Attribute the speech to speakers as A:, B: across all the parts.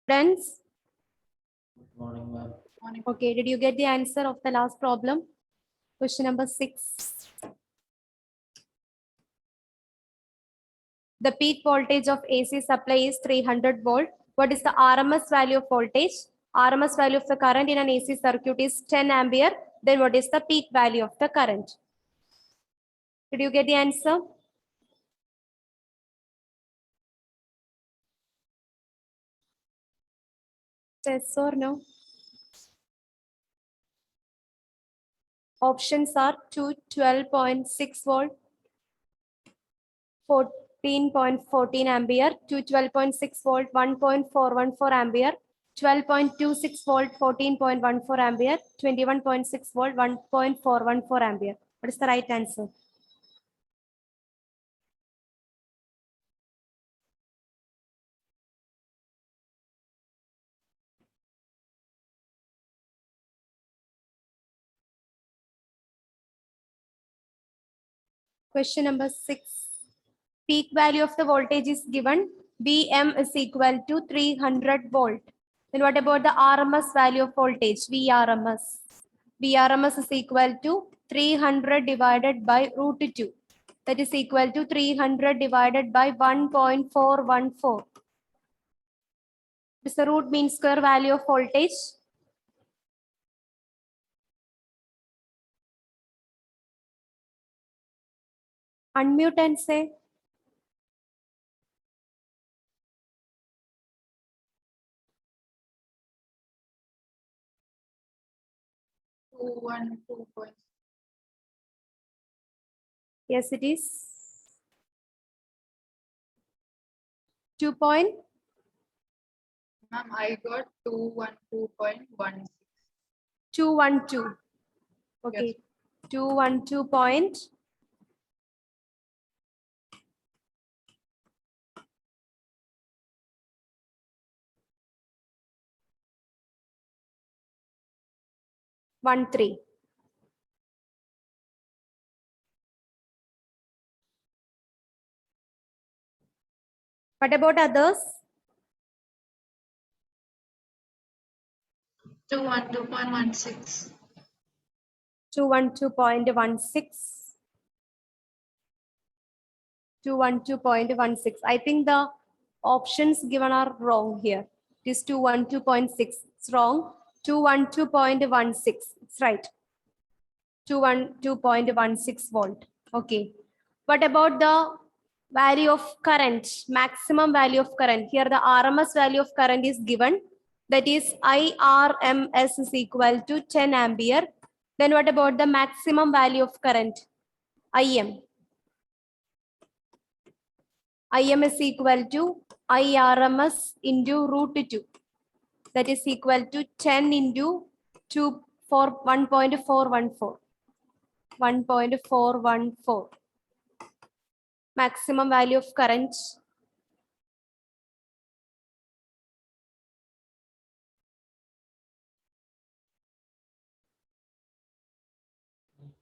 A: Friends,
B: Morning, ma'am.
A: okay, did you get the answer of the last problem? Question number 6. The peak voltage of AC supply is 300 volt. What is the RMS value of voltage? RMS value of the current in an AC circuit is 10 ampere. Then what is the peak value of the current? Did you get the answer? Yes or no? Options are 212.6 volt, 14.14 ampere, 212.6 volt, 1.414 ampere, 12.26 volt, 14.14 ampere, 21.6 volt, 1.414 ampere. What is the right answer? Question number 6. Peak value of the voltage is given. Vm is equal to 300 volt. Then what about the RMS value of voltage? Vrms. Vrms is equal to 300 divided by root 2. That is equal to 300 divided by 1.414. This is the root mean square value of voltage. Unmute and say. Yes, it is. 2 point.
C: Ma'am, I got 212.16.
A: 212. Okay. 212 point. One three. What about others?
C: 212.16.
A: 212.16. 212.16. I think the options given are wrong here. It is 212.6. It's wrong. 212.16. It's right. 212.16 volt. Okay. What about the value of current? Maximum value of current. Here the RMS value of current is given. That is IRMS is equal to 10 ampere. Then what about the maximum value of current? IM. IM is equal to IRMS into root 2. That is equal to 10 into 2 for 1.414. 1.414. Maximum value of current.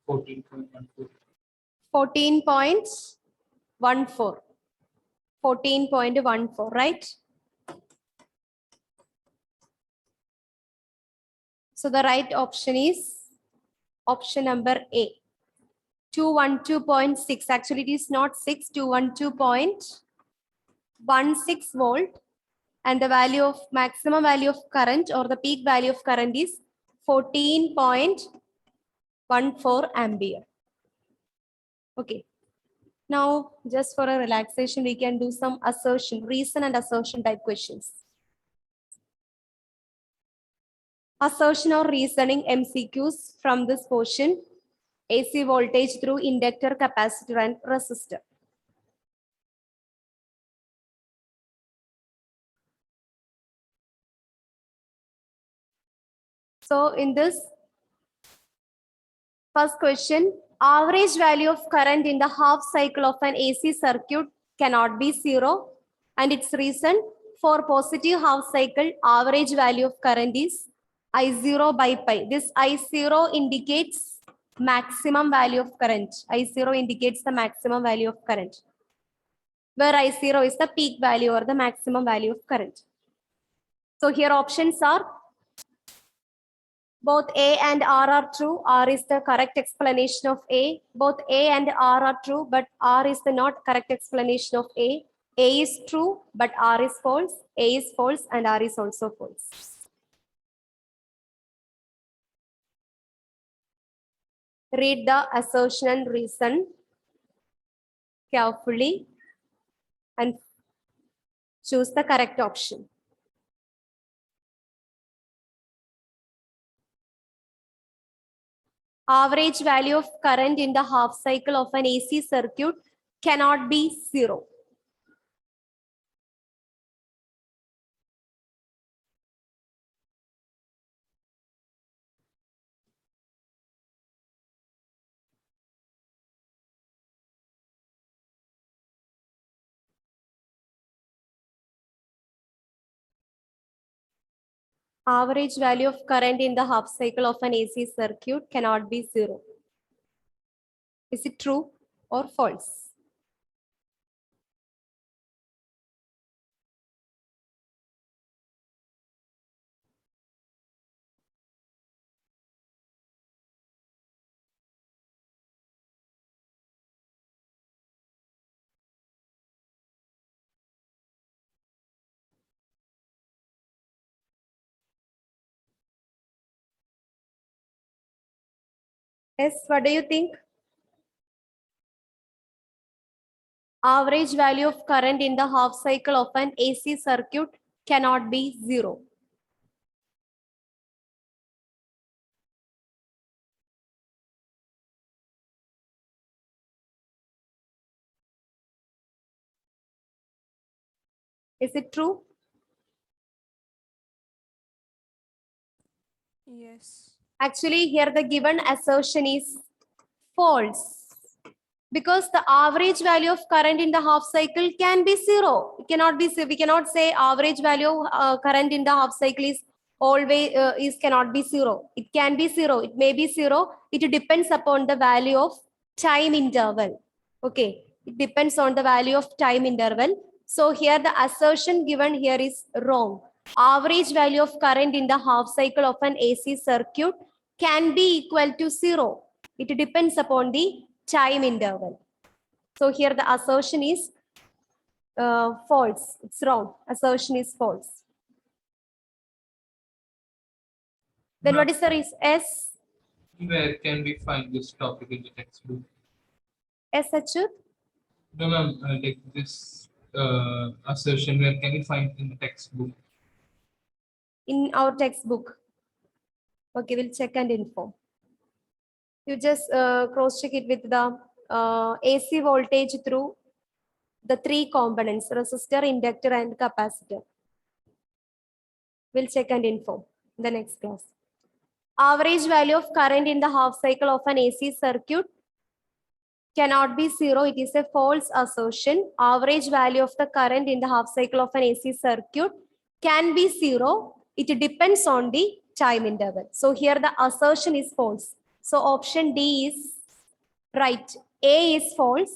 B: 14.14.
A: 14.14. 14.14, right? So the right option is option number A. 212.6. Actually, it is not 6, 212.16 volt. And the value of maximum value of current or the peak value of current is 14.14 ampere. Okay. Now, just for a relaxation, we can do some assertion, reason and assertion type questions. Assertion or reasoning MCQs from this portion. AC voltage through inductor, capacitor and resistor. So in this first question, average value of current in the half cycle of an AC circuit cannot be 0. And its reason, for positive half cycle, average value of current is I0 by pi. This I0 indicates maximum value of current. I0 indicates the maximum value of current, where I0 is the peak value or the maximum value of current. So here options are both A and R are true. R is the correct explanation of A. Both A and R are true, but R is the not correct explanation of A. A is true, but R is false. A is false and R is also false. Read the assertion and reason carefully and choose the correct option. Average value of current in the half cycle of an AC circuit cannot be 0. Average value of current in the half cycle of an AC circuit cannot be 0. Is it true or false? Yes, what do you think? Average value of current in the half cycle of an AC circuit cannot be 0. Is it true?
D: Yes.
A: Actually, here the given assertion is false. Because the average value of current in the half cycle can be 0. It cannot be, we cannot say average value current in the half cycle is always cannot be 0. It can be 0. It may be 0. It depends upon the value of time interval. Okay. It depends on the value of time interval. So here the assertion given here is wrong. Average value of current in the half cycle of an AC circuit can be equal to 0. It depends upon the time interval. So here the assertion is false. It's wrong. Assertion is false. Then what is the reason? S?
B: Where can we find this topic in the textbook?
A: S, Achut?
B: No, ma'am, like this assertion, where can we find in the textbook?
A: In our textbook. Okay, we'll check and inform. You just cross-check it with the AC voltage through the 3 components, resistor, inductor, and capacitor. We'll check and inform in the next class. Average value of current in the half cycle of an AC circuit cannot be 0. It is a false assertion. Average value of the current in the half cycle of an AC circuit can be 0. It depends on the time interval. So here the assertion is false. So option D is right. A is false.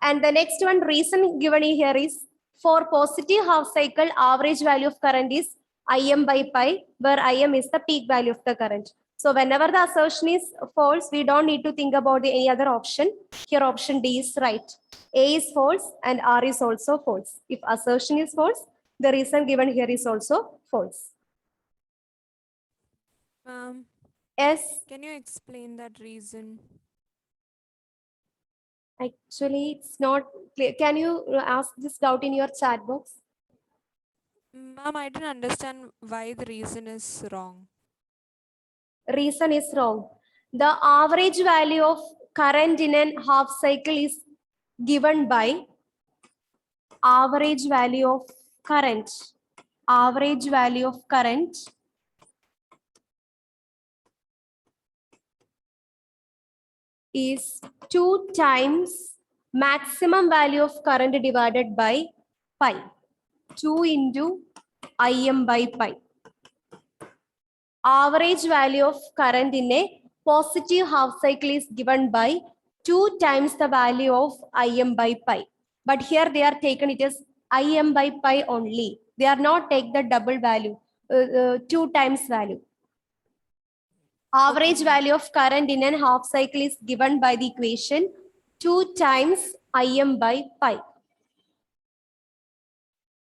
A: And the next one reason given here is for positive half cycle, average value of current is Im by pi, where Im is the peak value of the current. So whenever the assertion is false, we don't need to think about any other option. Here option D is right. A is false and R is also false. If assertion is false, the reason given here is also false. Yes.
D: Can you explain that reason?
A: Actually, it's not clear. Can you ask this doubt in your chat box?
D: Ma'am, I didn't understand why the reason is wrong.
A: Reason is wrong. The average value of current in a half cycle is given by average value of current. Average value of current is 2 times maximum value of current divided by pi. 2 into Im by pi. Average value of current in a positive half cycle is given by 2 times the value of Im by pi. But here they are taken it as Im by pi only. They are not take the double value. 2 times value. Average value of current in a half cycle is given by the equation 2 times Im by pi.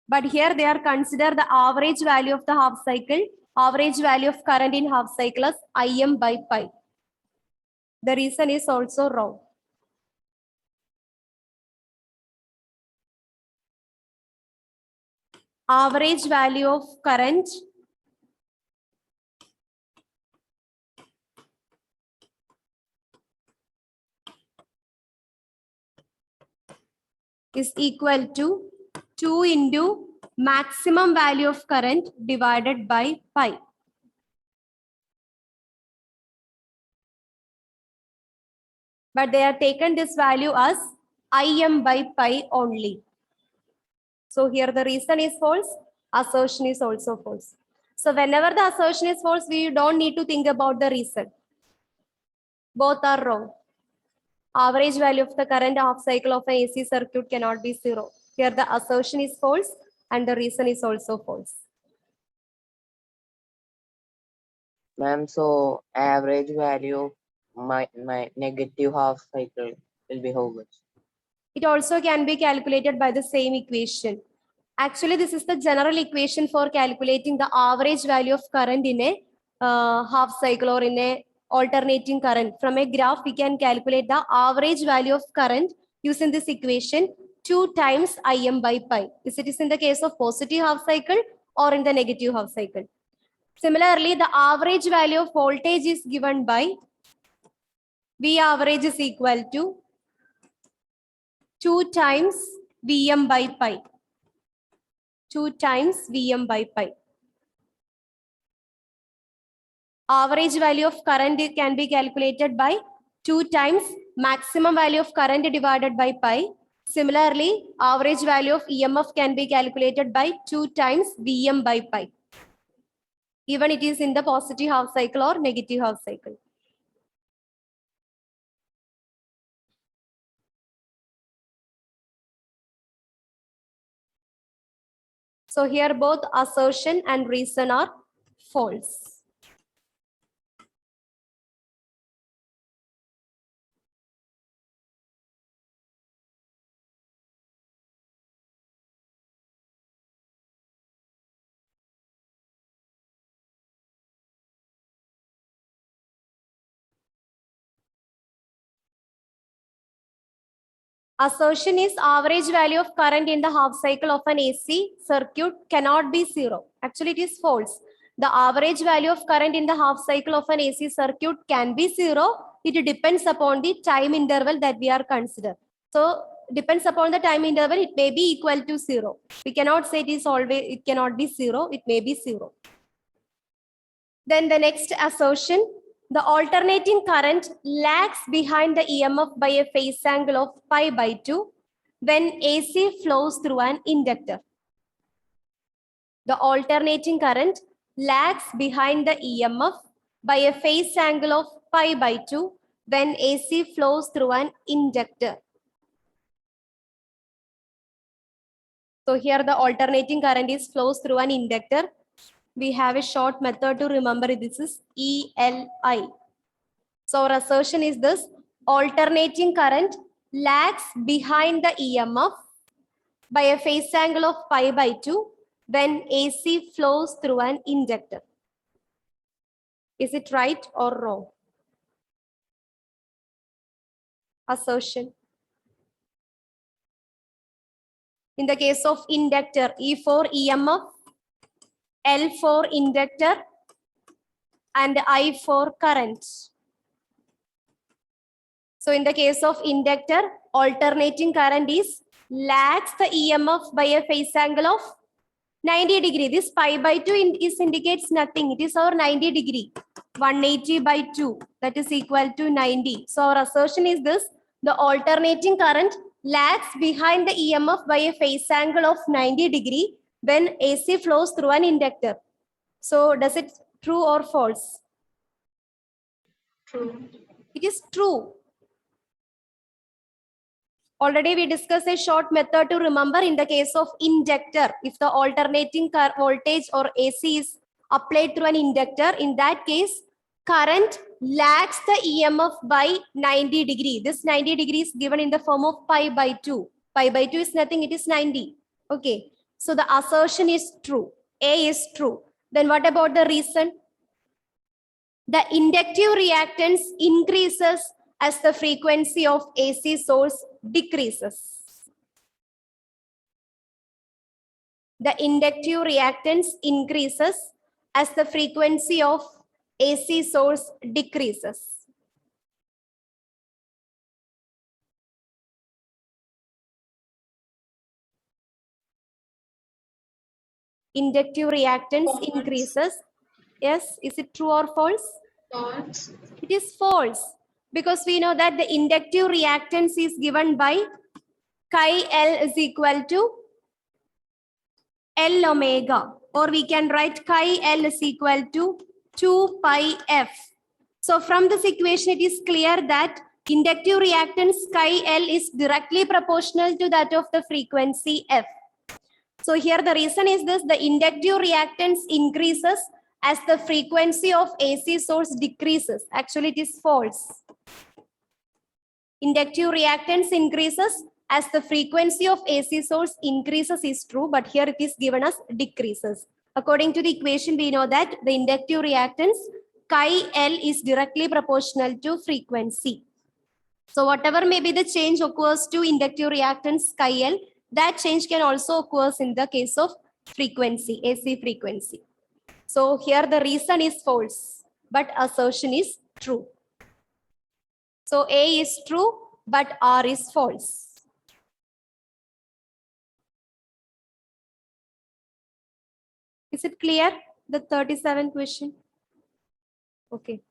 A: But here they are consider the average value of the half cycle, average value of current in half cycle as Im by pi. The reason is also wrong. Average value of current is equal to 2 into maximum value of current divided by pi. But they have taken this value as Im by pi only. So here the reason is false, assertion is also false. So whenever the assertion is false, we don't need to think about the reason. Both are wrong. Average value of the current half cycle of an AC circuit cannot be 0. Here the assertion is false and the reason is also false.
E: Ma'am, so average value of my negative half cycle will be how much?
A: It also can be calculated by the same equation. Actually, this is the general equation for calculating the average value of current in a half cycle or in a alternating current. From a graph, we can calculate the average value of current using this equation 2 times Im by pi. Is it is in the case of positive half cycle or in the negative half cycle. Similarly, the average value of voltage is given by V average is equal to 2 times Vm by pi. 2 times Vm by pi. Average value of current can be calculated by 2 times maximum value of current divided by pi. Similarly, average value of EMF can be calculated by 2 times Vm by pi. Even it is in the positive half cycle or negative half cycle. So here both assertion and reason are false. Assertion is average value of current in the half cycle of an AC circuit cannot be 0. Actually, it is false. The average value of current in the half cycle of an AC circuit can be 0. It depends upon the time interval that we are considering. So, depends upon the time interval, it may be equal to 0. We cannot say it is always, it cannot be 0. It may be 0. Then the next assertion, the alternating current lags behind the EMF by a phase angle of pi by 2 when AC flows through an inductor. The alternating current lags behind the EMF by a phase angle of pi by 2 when AC flows through an inductor. So here the alternating current is flows through an inductor. We have a short method to remember. This is ELI. So our assertion is this: alternating current lags behind the EMF by a phase angle of pi by 2 when AC flows through an inductor. Is it right or wrong? Assertion. In the case of inductor, E for EMF, L for inductor, and I for current. So in the case of inductor, alternating current is lags the EMF by a phase angle of 90 degree. This pi by 2 indicates nothing. It is our 90 degree. 180 by 2, that is equal to 90. So our assertion is this: the alternating current lags behind the EMF by a phase angle of 90 degree when AC flows through an inductor. So does it true or false?
C: True.
A: It is true. Already we discussed a short method to remember in the case of inductor. If the alternating voltage or AC is applied through an inductor, in that case, current lags the EMF by 90 degree. This 90 degree is given in the form of pi by 2. Pi by 2 is nothing, it is 90. Okay, so the assertion is true. A is true. Then what about the reason? The inductive reactance increases as the frequency of AC source decreases. The inductive reactance increases as the frequency of AC source decreases. Inductive reactance
C: False.
A: increases. Yes, is it true or false?
C: False.
A: It is false, because we know that the inductive reactance is given by chi L is equal to L omega, or we can write chi L is equal to 2 pi F. So from this equation, it is clear that inductive reactance chi L is directly proportional to that of the frequency F. So here the reason is this: the inductive reactance increases as the frequency of AC source decreases. Actually, it is false. Inductive reactance increases as the frequency of AC source increases is true, but here it is given as decreases. According to the equation, we know that the inductive reactance chi L is directly proportional to frequency. So whatever may be the change occurs to inductive reactance chi L, that change can also occur in the case of frequency, AC frequency. So here the reason is false, but assertion is true. So A is true, but R is false. Is it clear? The 37 question. Okay.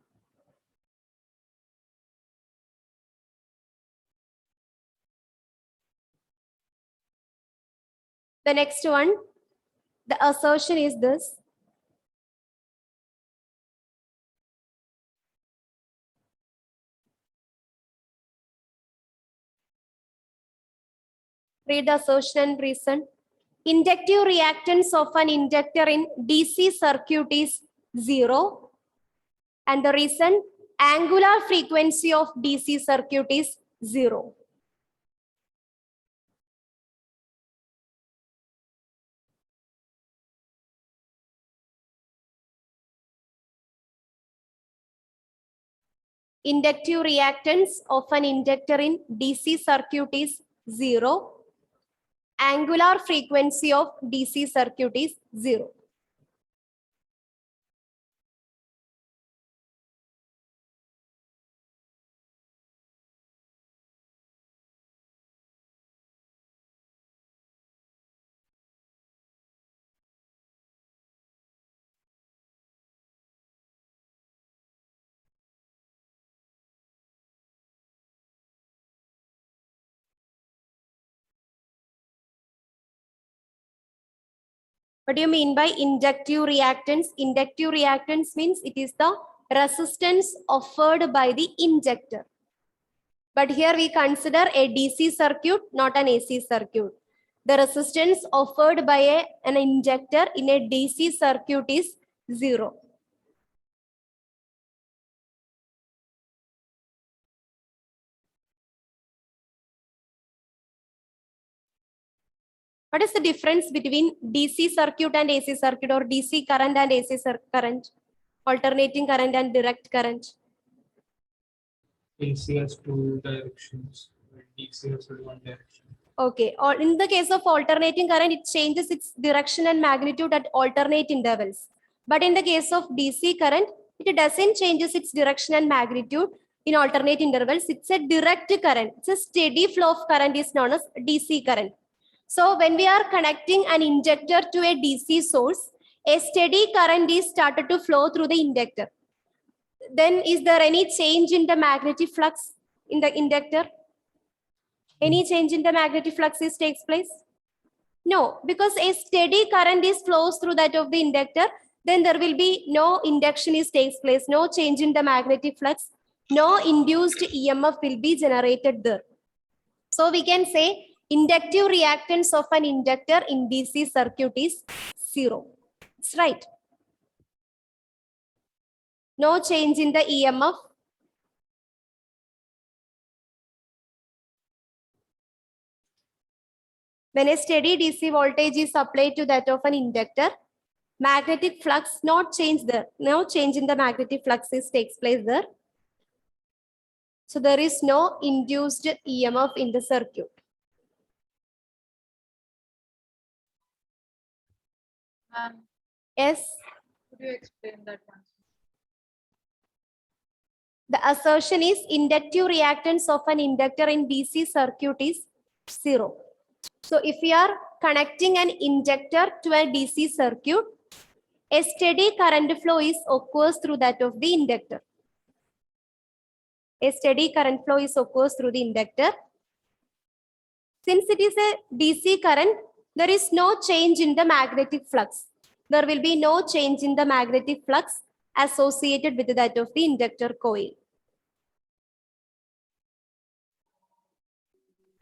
A: The next one, the assertion is this: read the assertion and reason. Inductive reactance of an inductor in DC circuit is 0. And the reason, angular frequency of DC circuit is 0. Inductive reactance of an inductor in DC circuit is 0. Angular frequency of DC circuit is 0. What do you mean by inductive reactance? Inductive reactance means it is the resistance offered by the injector. But here we consider a DC circuit, not an AC circuit. The resistance offered by an injector in a DC circuit is 0. What is the difference between DC circuit and AC circuit, or DC current and AC current, alternating current and direct current?
B: AC has 2 directions, and DC has only 1 direction.
A: Okay, or in the case of alternating current, it changes its direction and magnitude at alternate intervals. But in the case of DC current, it doesn't changes its direction and magnitude in alternate intervals. It's a direct current. It's a steady flow of current is known as DC current. So when we are connecting an injector to a DC source, a steady current is started to flow through the inductor. Then is there any change in the magnetic flux in the inductor? Any change in the magnetic flux takes place? No, because a steady current is flows through that of the inductor, then there will be no induction takes place, no change in the magnetic flux, no induced EMF will be generated there. So we can say inductive reactance of an inductor in DC circuit is 0. It's right. No change in the EMF. When a steady DC voltage is applied to that of an inductor, magnetic flux not change there. No change in the magnetic flux takes place there. So there is no induced EMF in the circuit.
C: Ma'am,
A: Yes,
C: could you explain that one?
A: the assertion is inductive reactance of an inductor in DC circuit is 0. So if we are connecting an inductor to a DC circuit, a steady current flow occurs through that of the inductor. A steady current flow occurs through the inductor. Since it is a DC current, there is no change in the magnetic flux. There will be no change in the magnetic flux associated with that of the inductor coil.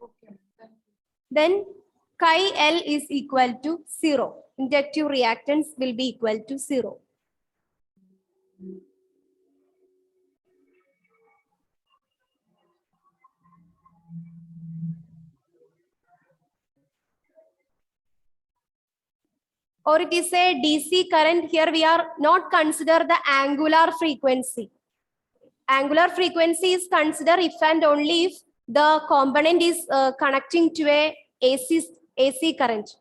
C: Okay, thank you.
A: Then chi L is equal to 0. Inductive reactance will be equal to 0. Or it is a DC current. Here we are not consider the angular frequency. Angular frequency is considered if and only if the component is connecting to a AC current.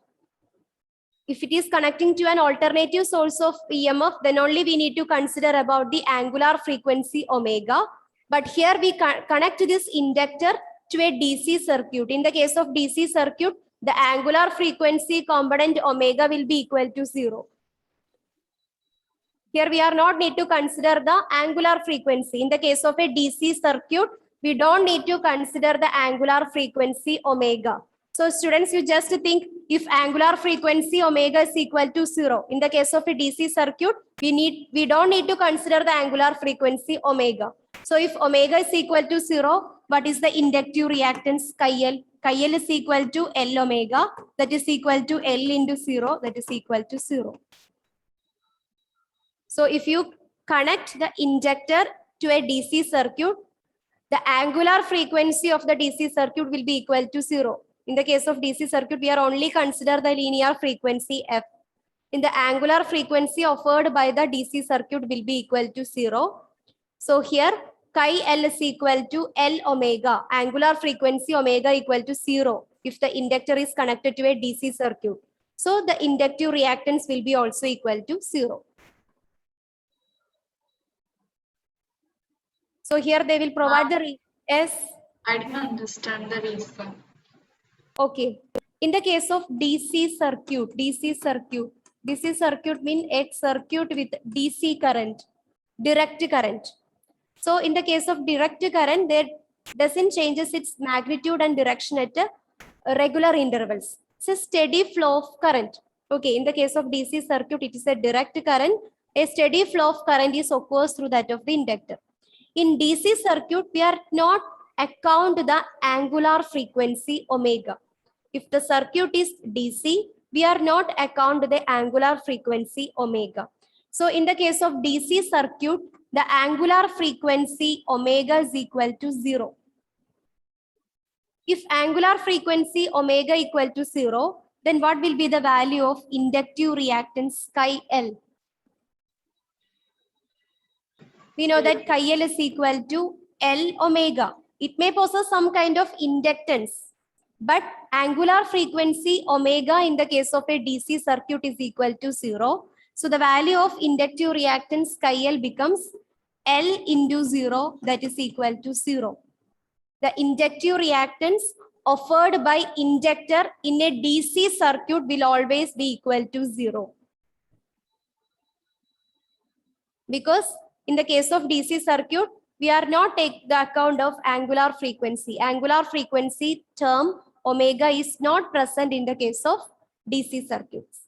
A: If it is connecting to an alternative source of EMF, then only we need to consider about the angular frequency omega. But here we connect this inductor to a DC circuit. In the case of DC circuit, the angular frequency component omega will be equal to 0. Here we are not need to consider the angular frequency. In the case of a DC circuit, we don't need to consider the angular frequency omega. So students, you just think if angular frequency omega is equal to 0. In the case of a DC circuit, we don't need to consider the angular frequency omega. So if omega is equal to 0, what is the inductive reactance chi L? Chi L is equal to L omega, that is equal to L into 0, that is equal to 0. So if you connect the inductor to a DC circuit, the angular frequency of the DC circuit will be equal to 0. In the case of DC circuit, we are only consider the linear frequency f. In the angular frequency offered by the DC circuit will be equal to 0. So here chi L is equal to L omega, angular frequency omega equal to 0 if the inductor is connected to a DC circuit. So the inductive reactance will be also equal to 0. So here they will provide the yes.
C: I didn't understand the reason.
A: Okay. In the case of DC circuit means a circuit with DC current, direct current. So in the case of direct current, there doesn't changes its magnitude and direction at regular intervals. It's a steady flow of current. Okay, in the case of DC circuit, it is a direct current. A steady flow of current is occurs through that of the inductor. In DC circuit, we are not account the angular frequency omega. If the circuit is DC, we are not account the angular frequency omega. So in the case of DC circuit, the angular frequency omega is equal to 0. If angular frequency omega equal to 0, then what will be the value of inductive reactance chi L? We know that chi L is equal to L omega. It may possess some kind of inductance, but angular frequency omega in the case of a DC circuit is equal to 0. So the value of inductive reactance chi L becomes L into 0, that is equal to 0. The inductive reactance offered by inductor in a DC circuit will always be equal to 0. Because in the case of DC circuit, we are not take the account of angular frequency. Angular frequency term omega is not present in the case of DC circuits.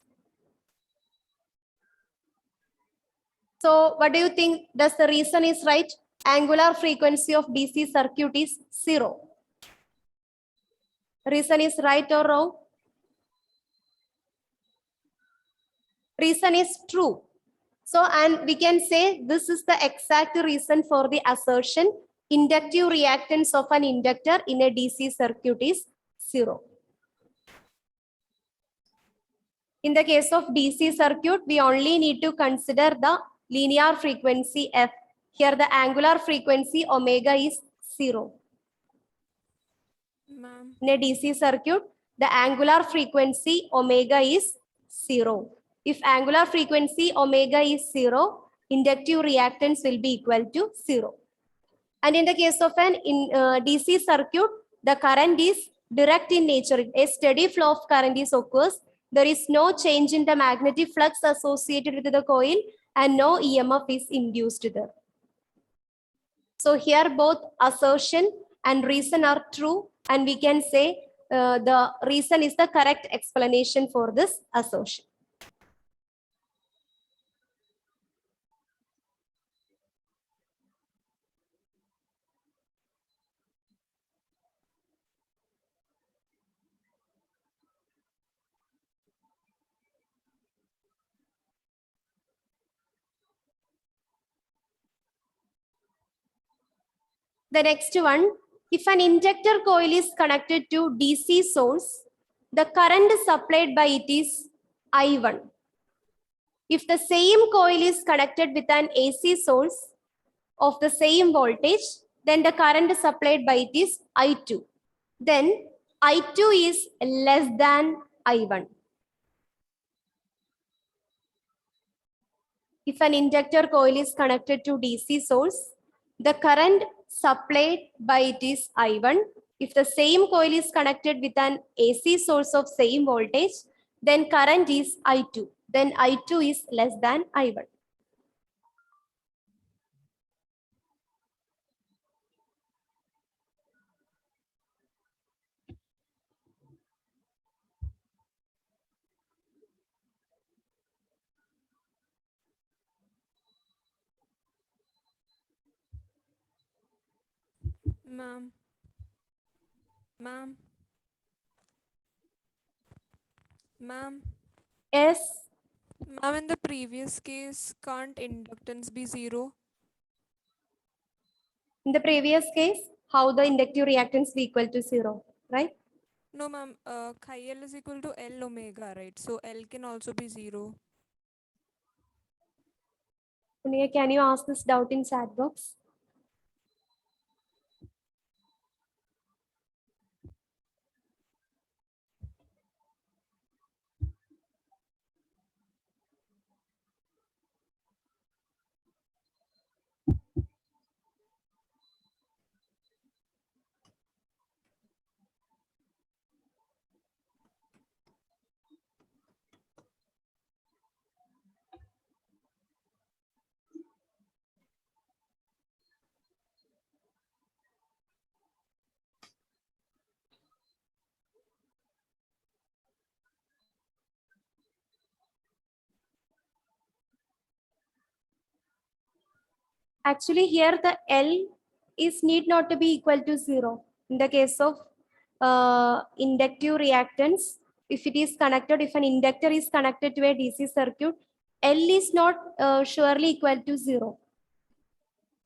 A: So what do you think? Does the reason is right? Angular frequency of DC circuit is 0. Reason is right or wrong? Reason is true. So, and we can say this is the exact reason for the assertion inductive reactance of an inductor in a DC circuit is 0. In the case of DC circuit, we only need to consider the linear frequency f. Here the angular frequency omega is 0.
D: Ma'am,
A: In a DC circuit, the angular frequency omega is 0. If angular frequency omega is 0, inductive reactance will be equal to 0. And in the case of an DC circuit, the current is direct in nature. A steady flow of current is occurs. There is no change in the magnetic flux associated with the coil and no EMF is induced there. So here both assertion and reason are true, and we can say the reason is the correct explanation for this assertion. The next one, if an inductor coil is connected to DC source, the current supplied by it is I1. If the same coil is connected with an AC source of the same voltage, then the current supplied by it is I2. Then I2 is less than I1. If an inductor coil is connected to DC source, the current supplied by it is I1. If the same coil is connected with an AC source of same voltage, then current is I2. Then I2 is less than I1.
D: ma'am, ma'am, ma'am,
A: Yes,
D: ma'am, in the previous case, can't inductance be 0?
A: in the previous case, how the inductive reactance be equal to 0, right?
D: No, ma'am, chi L is equal to L omega, right? So L can also be 0.
A: Punya, can you ask this doubt in chat box? Actually, here the L is need not to be equal to 0. In the case of inductive reactance, if it is connected, if an inductor is connected to a DC circuit, L is not surely equal to 0.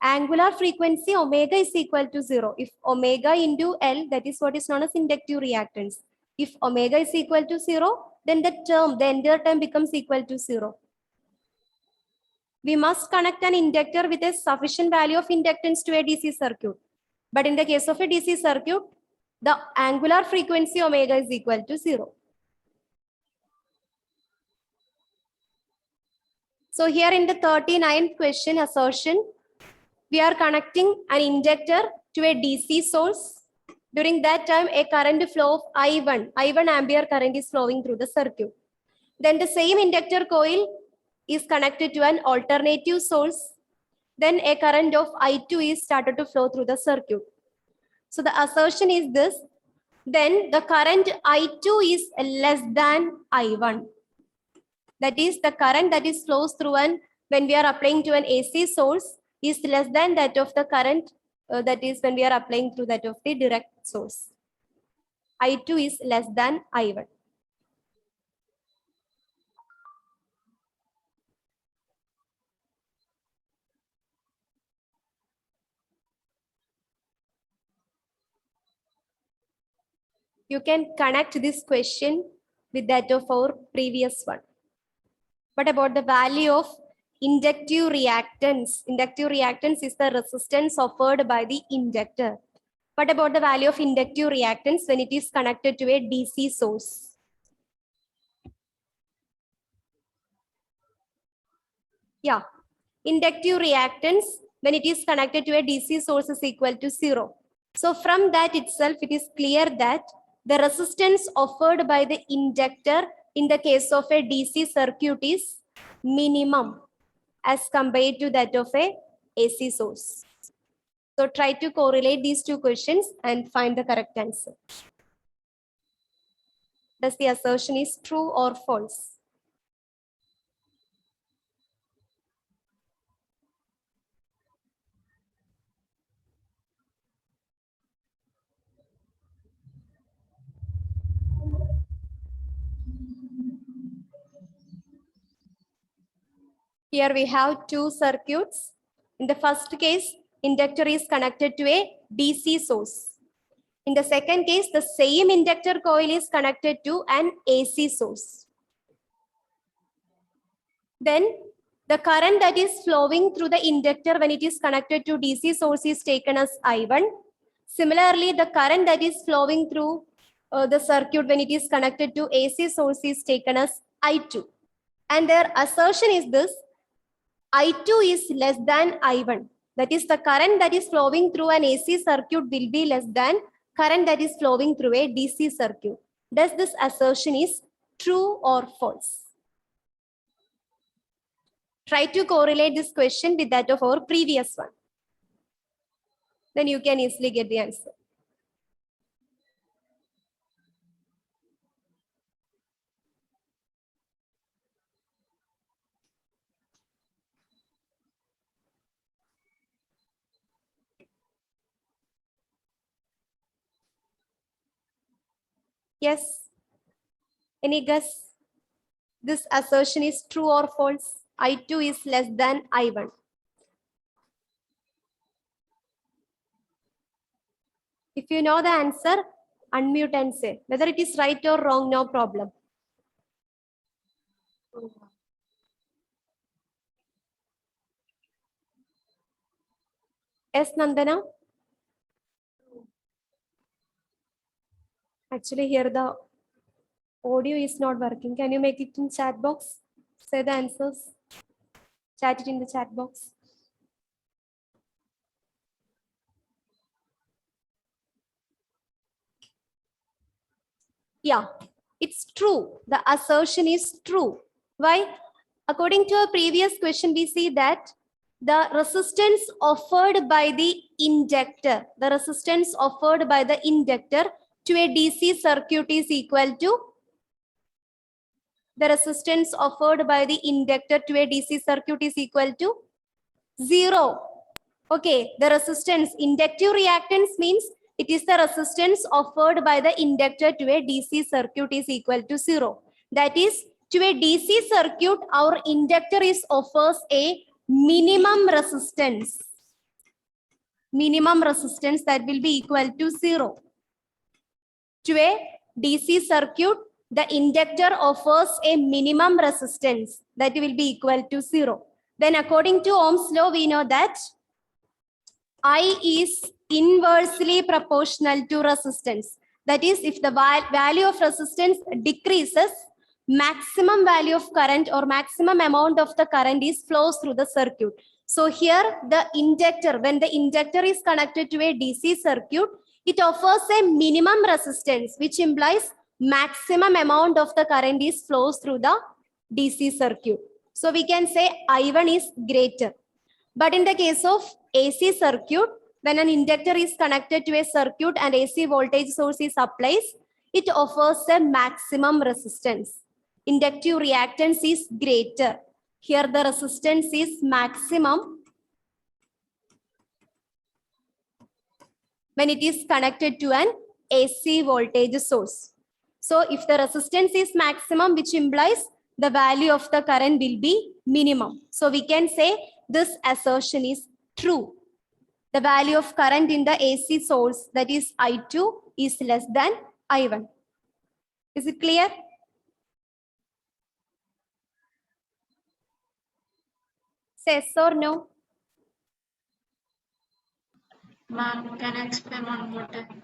A: Angular frequency omega is equal to 0. If omega into L, that is what is known as inductive reactance. If omega is equal to 0, then the entire term becomes equal to 0. We must connect an inductor with a sufficient value of inductance to a DC circuit. But in the case of a DC circuit, the angular frequency omega is equal to 0. So here in the 39th question assertion, we are connecting an inductor to a DC source. During that time, a current flow of I1 ampere current is flowing through the circuit. Then the same inductor coil is connected to an alternative source. Then a current of I2 is started to flow through the circuit. So the assertion is this, then the current I2 is less than I1. That is, the current that is flows through when we are applying to an AC source is less than that of the current that is when we are applying through that of the direct source. I2 is less than I1. You can connect this question with that of our previous one. What about the value of inductive reactance? Inductive reactance is the resistance offered by the inductor. What about the value of inductive reactance when it is connected to a DC source? Yeah, inductive reactance when it is connected to a DC source is equal to 0. So from that itself, it is clear that the resistance offered by the inductor in the case of a DC circuit is minimum as compared to that of a AC source. So try to correlate these two questions and find the correct answer. Does the assertion is true or false? Here we have two circuits. In the first case, inductor is connected to a DC source. In the second case, the same inductor coil is connected to an AC source. Then the current that is flowing through the inductor when it is connected to DC source is taken as I1. Similarly, the current that is flowing through the circuit when it is connected to AC source is taken as I2. And their assertion is this: I2 is less than I1. That is, the current that is flowing through an AC circuit will be less than current that is flowing through a DC circuit. Does this assertion is true or false? Try to correlate this question with that of our previous one. Then you can easily get the answer. Yes. Any guess? This assertion is true or false? I2 is less than I1. If you know the answer, unmute and say. Whether it is right or wrong, no problem. Yes, Nandana? Actually, here the audio is not working. Can you make it in chat box? Say the answers. Chat it in the chat box. Yeah, it's true. The assertion is true. Why? According to a previous question, we see that the resistance offered by the inductor, to a DC circuit is equal to the resistance offered by the inductor to a DC circuit is equal to 0. Okay, the resistance, inductive reactance means it is the resistance offered by the inductor to a DC circuit is equal to 0. That is, to a DC circuit, our inductor offers a minimum resistance. Minimum resistance that will be equal to 0. To a DC circuit, the inductor offers a minimum resistance that will be equal to 0. Then according to Ohm's law, we know that I is inversely proportional to resistance. That is, if the value of resistance decreases, maximum value of current or maximum amount of the current flows through the circuit. So here the inductor, when the inductor is connected to a DC circuit, it offers a minimum resistance, which implies maximum amount of the current flows through the DC circuit. So we can say I1 is greater. But in the case of AC circuit, when an inductor is connected to a circuit and AC voltage source is applied, it offers a maximum resistance. Inductive reactance is greater. Here the resistance is maximum when it is connected to an AC voltage source. So if the resistance is maximum, which implies the value of the current will be minimum. So we can say this assertion is true. The value of current in the AC source, that is I2, is less than I1. Is it clear? Say yes or no?
C: Ma'am, can I explain one more time?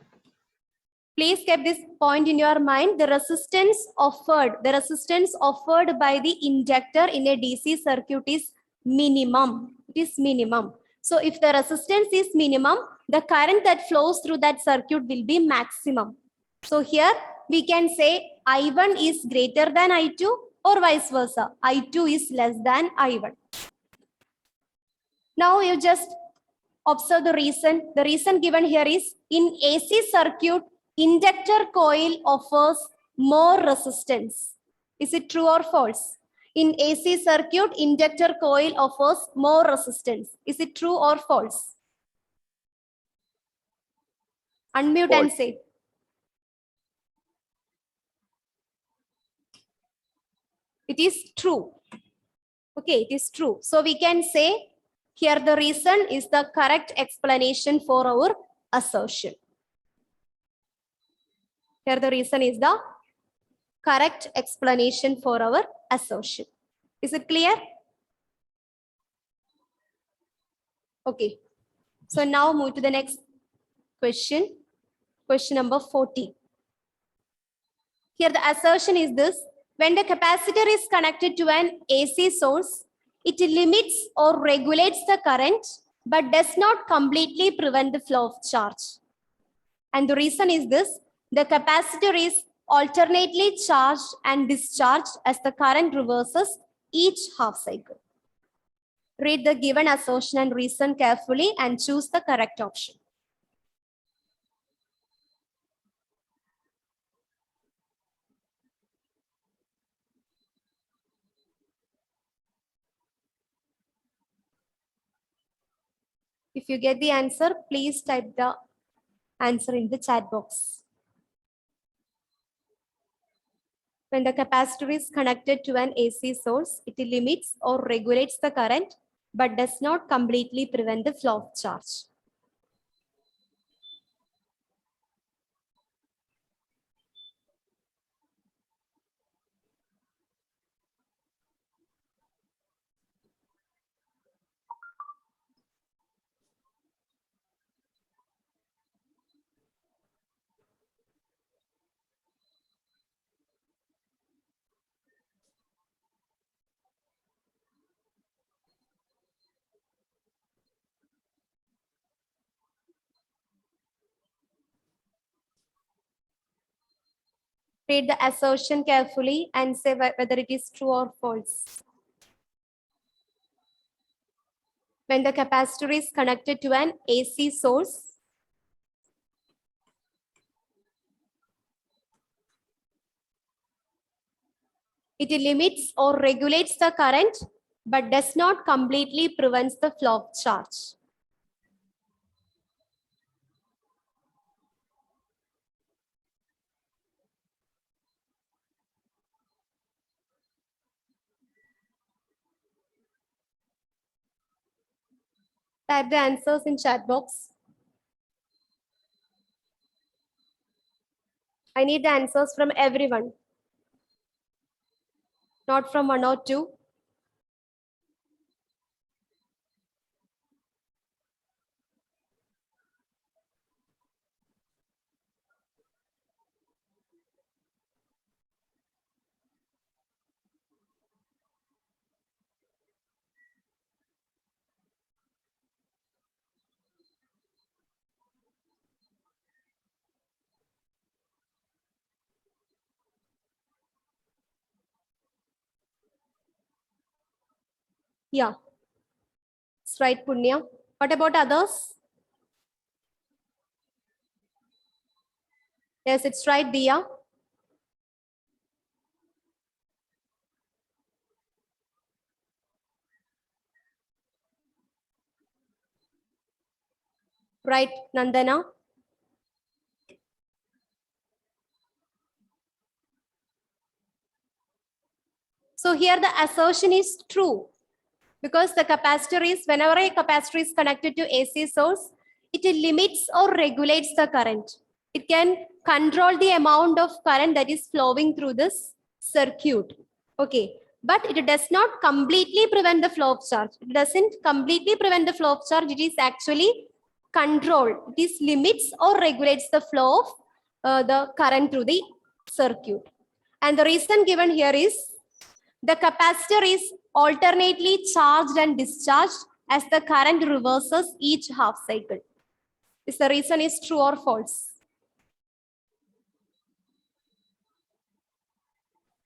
A: Please keep this point in your mind. The resistance offered by the inductor in a DC circuit is minimum. It is minimum. So if the resistance is minimum, the current that flows through that circuit will be maximum. So here we can say I1 is greater than I2 or vice versa. I2 is less than I1. Now you just observe the reason. The reason given here is in AC circuit, inductor coil offers more resistance. Is it true or false? In AC circuit, inductor coil offers more resistance. Is it true or false? Unmute and
E: False.
A: say. It is true. Okay, it is true. So we can say here the reason is the correct explanation for our assertion. Here the reason is the correct explanation for our assertion. Is it clear? Okay. So now move to the next question. Question number 40. Here the assertion is this. When the capacitor is connected to an AC source, it limits or regulates the current, but does not completely prevent the flow of charge. And the reason is this. The capacitor is alternately charged and discharged as the current reverses each half cycle. Read the given assertion and reason carefully and choose the correct option. If you get the answer, please type the answer in the chat box. When the capacitor is connected to an AC source, it limits or regulates the current, but does not completely prevent the flow of charge. Read the assertion carefully and say whether it is true or false. When the capacitor is connected to an AC source, it limits or regulates the current, but does not completely prevent the flow of charge. Type the answers in chat box. I need the answers from everyone, not from one or two. Yeah, it's right, Punya. What about others? Yes, it's right, Dia. Right, Nandana. So here the assertion is true because the capacitor is, whenever a capacitor is connected to AC source, it limits or regulates the current, It can control the amount of current that is flowing through this circuit. Okay, but it does not completely prevent the flow of charge. It doesn't completely prevent the flow of charge. It is actually control. It is limits or regulates the flow of the current through the circuit. And the reason given here is the capacitor is alternately charged and discharged as the current reverses each half cycle. Is the reason is true or false?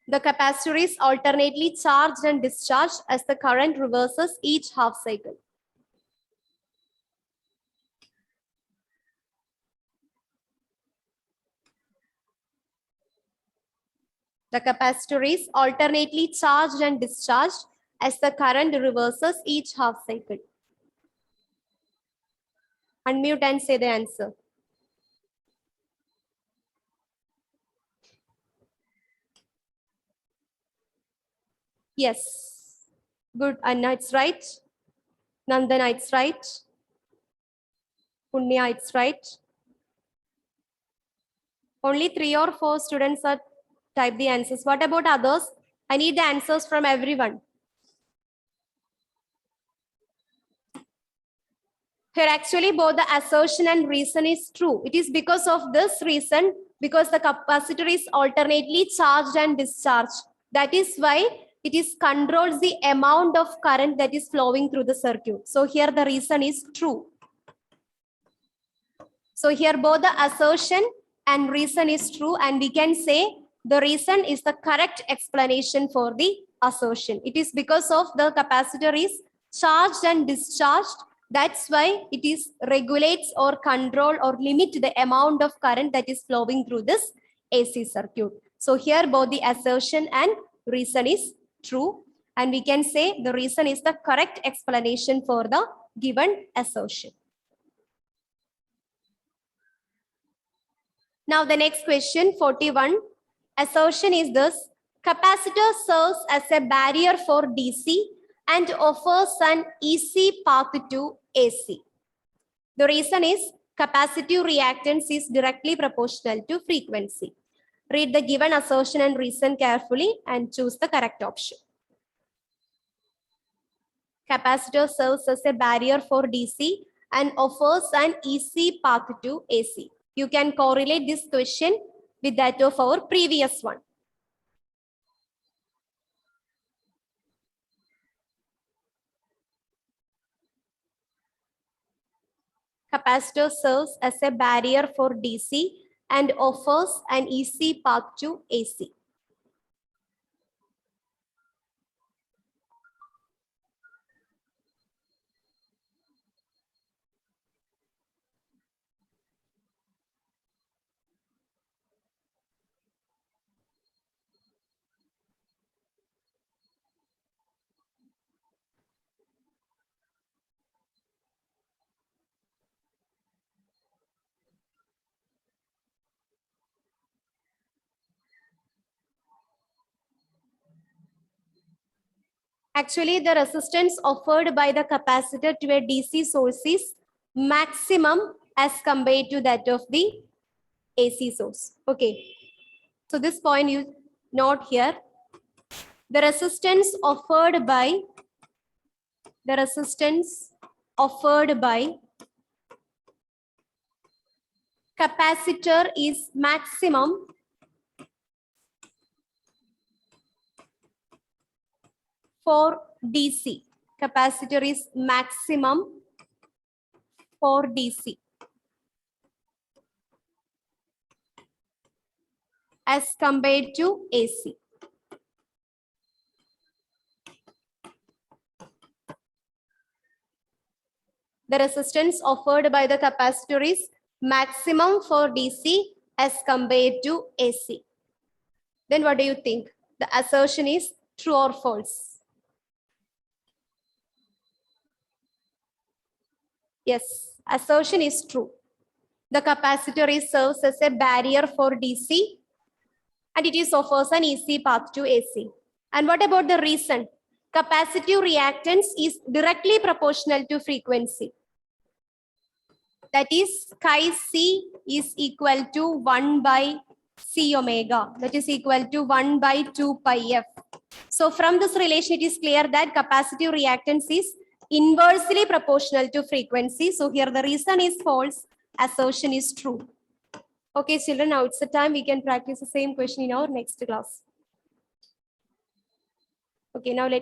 A: The capacitor is alternately charged and discharged as the current reverses each half cycle. The capacitor is alternately charged and discharged as the current reverses each half cycle. Unmute and say the answer. Yes. Good, Anna, it's right. Nandana, it's right. Punya, it's right. Only 3 or 4 students are type the answers. What about others? I need the answers from everyone. Here actually both the assertion and reason is true. It is because of this reason, because the capacitor is alternately charged and discharged. That is why it is controls the amount of current that is flowing through the circuit. So here the reason is true. So here both the assertion and reason is true, and we can say the reason is the correct explanation for the assertion. It is because of the capacitor is charged and discharged. That's why it is regulates or control or limit the amount of current that is flowing through this AC circuit. So here both the assertion and reason is true, and we can say the reason is the correct explanation for the given assertion. Now the next question, 41. Assertion is this: capacitor serves as a barrier for DC and offers an easy path to AC. The reason is capacitive reactance is directly proportional to frequency. Read the given assertion and reason carefully and choose the correct option. Capacitor serves as a barrier for DC and offers an easy path to AC. You can correlate this question with that of our previous one. Capacitor serves as a barrier for DC and offers an easy path to AC. Actually, the resistance offered by the capacitor to a DC source is maximum as compared to that of the AC source. Okay. So this point you note here. The resistance offered by capacitor is maximum for DC. Capacitor is maximum for DC as compared to AC. The resistance offered by the capacitor is maximum for DC as compared to AC. Then what do you think? The assertion is true or false? Yes, assertion is true. The capacitor serves as a barrier for DC and it offers an easy path to AC. And what about the reason? Capacitive reactance is directly proportional to frequency. That is chi C is equal to 1 by C omega. That is equal to 1 by 2 pi F. So from this relation, it is clear that capacitive reactance is inversely proportional to frequency. So here the reason is false, assertion is true. Okay, children, now it's the time we can practice the same question in our next class. Okay, now let